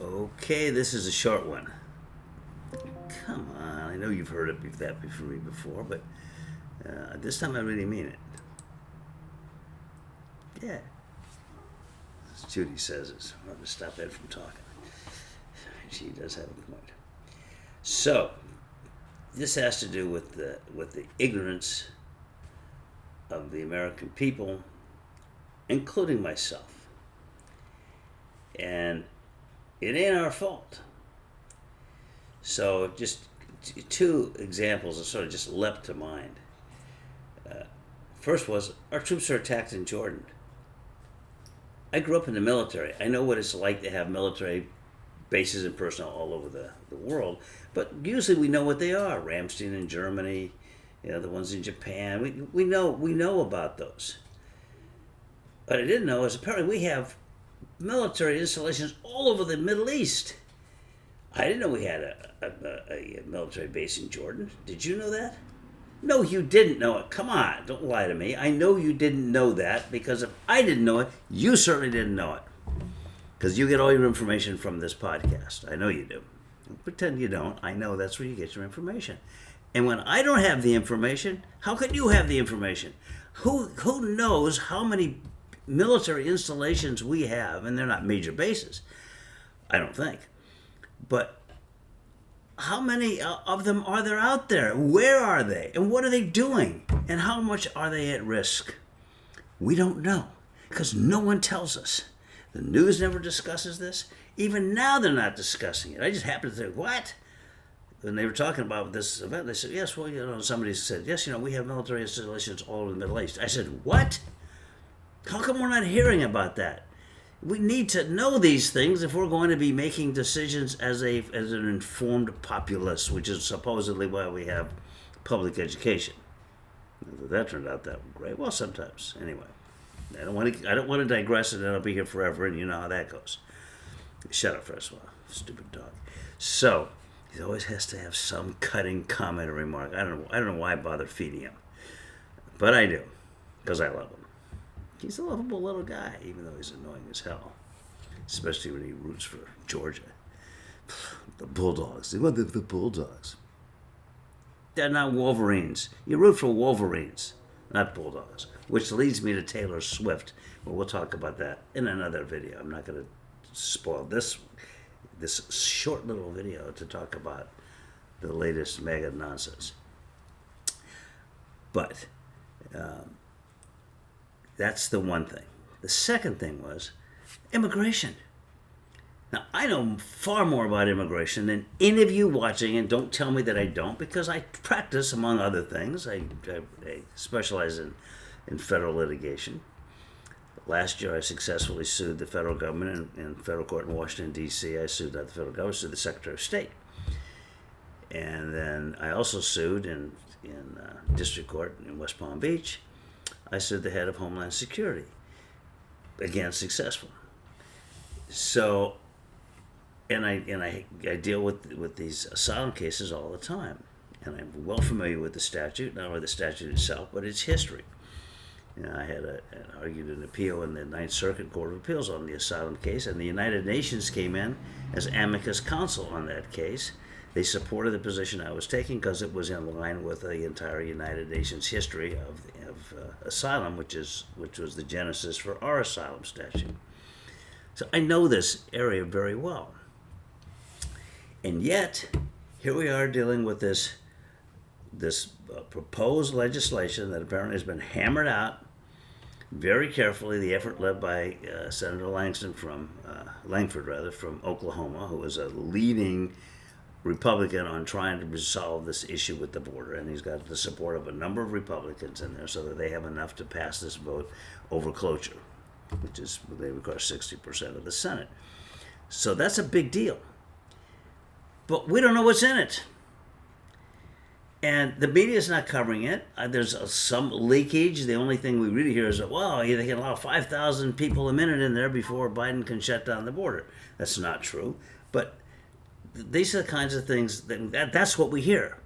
Okay, this is a short one. Come on, I know you've heard that from me before, but this time I really mean it. Yeah, as Judy says, it's hard to stop Ed from talking. She does have a point. So, this has to do with the ignorance of the American people, including myself, and it ain't our fault. So, just two examples that sort of just leapt to mind. First was our troops are attacked in Jordan. I grew up in the military. I know what it's like to have military bases and personnel all over the world, but usually we know what they are. Ramstein in Germany, the ones in Japan. We know about those. What I didn't know is apparently we have military installations all over the Middle East. I didn't know we had a military base in Jordan. Did you know that? No, you didn't know it. Come on, don't lie to me. I know you didn't know that because if I didn't know it, you certainly didn't know it. Because you get all your information from this podcast. I know you do. Don't pretend you don't. I know that's where you get your information. And when I don't have the information, how can you have the information? Who knows how many military installations we have? And they're not major bases, I don't think. But how many of them are there out there? Where are they? And what are they doing? And how much are they at risk? We don't know because no one tells us. The news never discusses this. Even now they're not discussing it. I just happened to think, what? When they were talking about this event, they said, yes, well, somebody said, yes, we have military installations all over the Middle East. I said, what? How come we're not hearing about that? We need to know these things if we're going to be making decisions as an informed populace, which is supposedly why we have public education. That turned out that great. Well, sometimes anyway. I don't want to digress, and then I'll be here forever, and you know how that goes. Shut up, Francois, stupid dog. So he always has to have some cutting comment or remark. I don't know why I bother feeding him, but I do because I love him. He's a lovable little guy, even though he's annoying as hell. Especially when he roots for Georgia. The Bulldogs. They want the Bulldogs. They're not Wolverines. You root for Wolverines, not Bulldogs. Which leads me to Taylor Swift. Well, we'll talk about that in another video. I'm not going to spoil this short little video to talk about the latest MAGA nonsense. But that's the one thing. The second thing was immigration. Now, I know far more about immigration than any of you watching, and don't tell me that I don't, because I practice, among other things. I specialize in federal litigation. Last year, I successfully sued the federal government in federal court in Washington, D.C. I sued not the federal government, I sued the Secretary of State. And then I also sued in district court in West Palm Beach. I sued the head of Homeland Security. Again, successful. So, and I deal with these asylum cases all the time. And I'm well familiar with the statute, not only the statute itself, but its history. I had argued an appeal in the Ninth Circuit Court of Appeals on the asylum case, and the United Nations came in as amicus counsel on that case. They supported the position I was taking because it was in line with the entire United Nations history of asylum, which was the genesis for our asylum statute. So I know this area very well. And yet, here we are dealing with this proposed legislation that apparently has been hammered out very carefully. The effort led by Senator Langford from Oklahoma, who is a leading Republican on trying to resolve this issue with the border, and he's got the support of a number of Republicans in there so that they have enough to pass this vote over cloture, which is they require 60% of the Senate. So that's a big deal. But we don't know what's in it. And the media is not covering it. There's some leakage. The only thing we really hear is that, well, they can allow 5,000 people a minute in there before Biden can shut down the border. That's not true. But these are the kinds of things that's what we hear.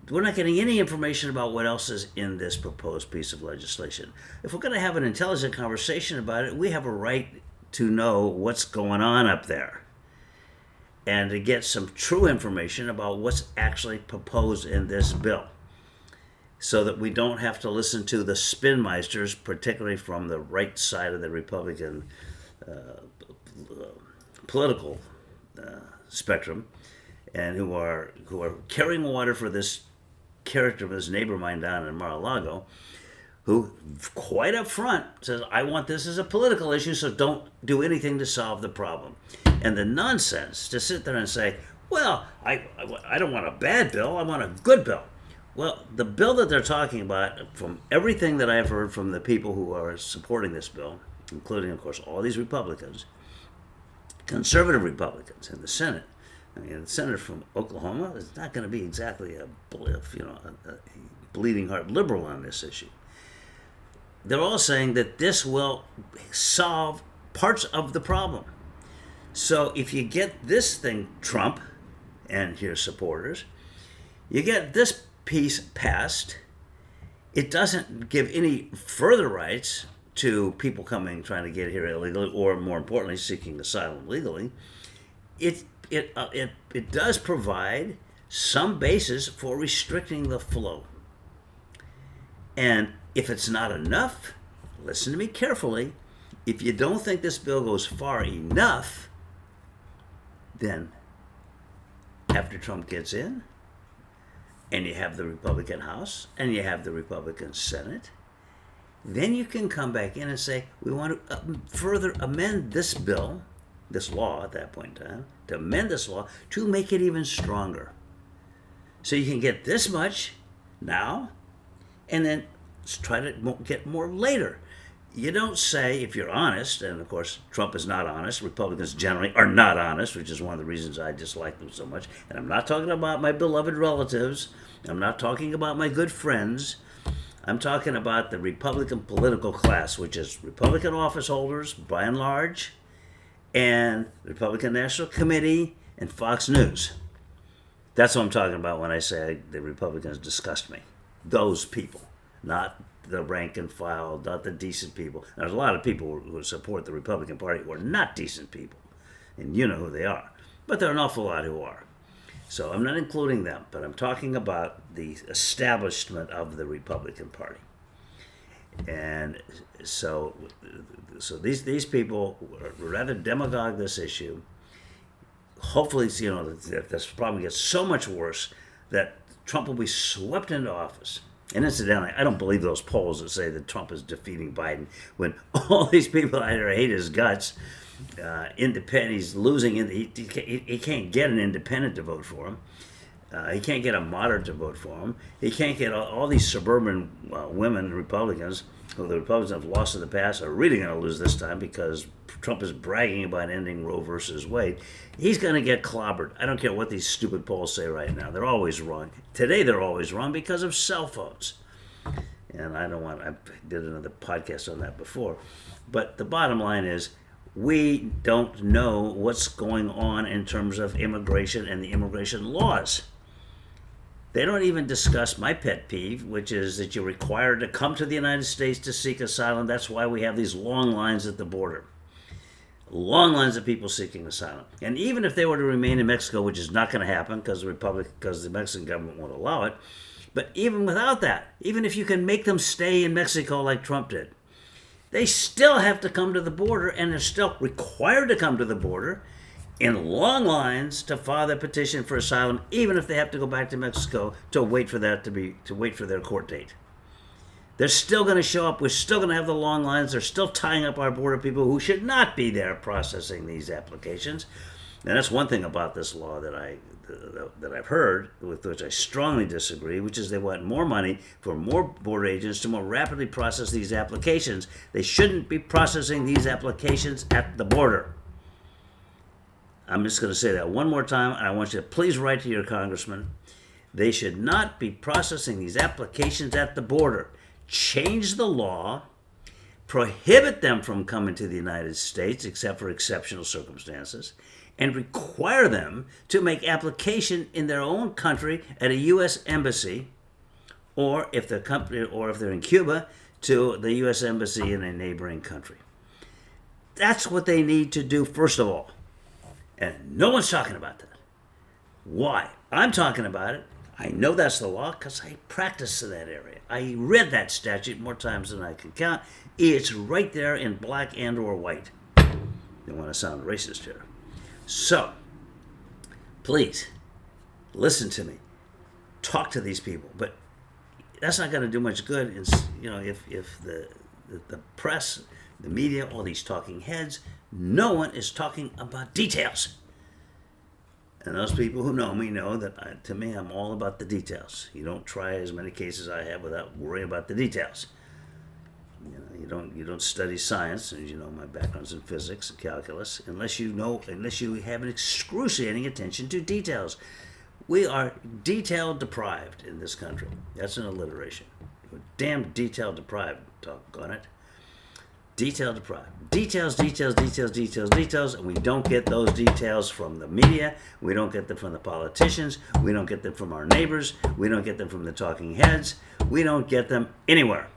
We're not getting any information about what else is in this proposed piece of legislation. If we're going to have an intelligent conversation about it, we have a right to know what's going on up there. and to get some true information about what's actually proposed in this bill, so that we don't have to listen to the spinmeisters, particularly from the right side of the Republican political spectrum, and who are carrying water for this character, this neighbor of mine down in Mar-a-Lago, who quite up front says, I want this as a political issue, so don't do anything to solve the problem. And the nonsense to sit there and say, well, I don't want a bad bill, I want a good bill. Well, the bill that they're talking about, from everything that I've heard from the people who are supporting this bill, including, of course, all these Republicans, conservative Republicans in the Senate. I mean, the senator from Oklahoma is not going to be exactly a bleeding heart liberal on this issue. They're all saying that this will solve parts of the problem. So if you get this thing, Trump and his supporters, you get this piece passed, it doesn't give any further rights to people trying to get here illegally, or more importantly, seeking asylum legally. It does provide some basis for restricting the flow. And if it's not enough, listen to me carefully. If you don't think this bill goes far enough, then after Trump gets in, and you have the Republican House, and you have the Republican Senate, then you can come back in and say, we want to further amend this bill, this law at that point in time, to amend this law to make it even stronger. So you can get this much now, and then try to get more later. You don't say, if you're honest, and of course Trump is not honest, Republicans generally are not honest, which is one of the reasons I dislike them so much. And I'm not talking about my beloved relatives. I'm not talking about my good friends. I'm talking about the Republican political class, which is Republican office holders, by and large, and the Republican National Committee and Fox News. That's what I'm talking about when I say the Republicans disgust me. Those people, not the rank and file, not the decent people. There's a lot of people who support the Republican Party who are not decent people, and you know who they are. But there are an awful lot who are. So I'm not including them, but I'm talking about the establishment of the Republican Party. And so these people rather demagogue this issue. Hopefully, this problem gets so much worse that Trump will be swept into office. And incidentally, I don't believe those polls that say that Trump is defeating Biden when all these people either hate his guts, independent. He's losing. He can't get an independent to vote for him. He can't get a moderate to vote for him. He can't get all these suburban women Republicans who the Republicans have lost in the past are really going to lose this time because Trump is bragging about ending Roe versus Wade. He's going to get clobbered. I don't care what these stupid polls say right now. They're always wrong. Today they're always wrong because of cell phones. And I did another podcast on that before. But the bottom line is, we don't know what's going on in terms of immigration and the immigration laws. They don't even discuss my pet peeve, which is that you're required to come to the United States to seek asylum. That's why we have these long lines at the border. Long lines of people seeking asylum. And even if they were to remain in Mexico, which is not going to happen because the Mexican government won't allow it, but even without that, even if you can make them stay in Mexico like Trump did, they still have to come to the border, and they're still required to come to the border in long lines to file their petition for asylum, even if they have to go back to Mexico to wait for their court date. They're still going to show up. We're still going to have the long lines. They're still tying up our border people who should not be there processing these applications. And that's one thing about this law that I've heard, with which I strongly disagree, which is they want more money for more border agents to more rapidly process these applications. They shouldn't be processing these applications at the border. I'm just going to say that one more time, and I want you to please write to your congressman. They should not be processing these applications at the border. Change the law, prohibit them from coming to the United States except for exceptional circumstances, and require them to make application in their own country at a U.S. embassy, or if they're in Cuba, to the U.S. embassy in a neighboring country. That's what they need to do first of all. And no one's talking about that. Why? I'm talking about it. I know that's the law because I practice in that area. I read that statute more times than I can count. It's right there in black and or white. Don't want to sound racist here. So, please, listen to me. Talk to these people. But that's not going to do much good. If the press, the media, all these talking heads, no one is talking about details. And those people who know me know that, to me, I'm all about the details. You don't try as many cases I have without worrying about the details. You don't study science, as you know, my background's in physics and calculus, unless you have an excruciating attention to details. We are detail deprived in this country. That's an alliteration. We're damn detail deprived, doggone it. Detail deprived. Details, and we don't get those details from the media. We don't get them from the politicians. We don't get them from our neighbors. We don't get them from the talking heads. We don't get them anywhere.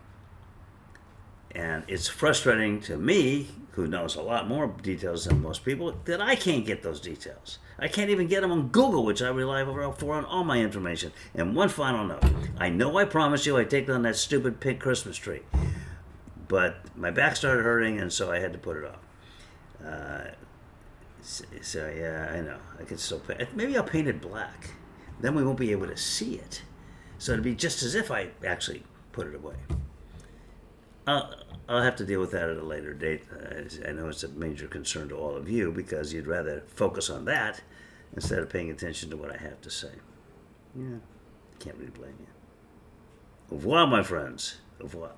And it's frustrating to me, who knows a lot more details than most people, that I can't get those details. I can't even get them on Google, which I rely for on all my information. And one final note. I know I promised you I'd take down that stupid pink Christmas tree. But my back started hurting, and so I had to put it off. So yeah, I know. I could still paint. Maybe I'll paint it black. Then we won't be able to see it. So it'll be just as if I actually put it away. I'll have to deal with that at a later date. I know it's a major concern to all of you because you'd rather focus on that instead of paying attention to what I have to say. Yeah, can't really blame you. Au revoir, my friends. Au revoir.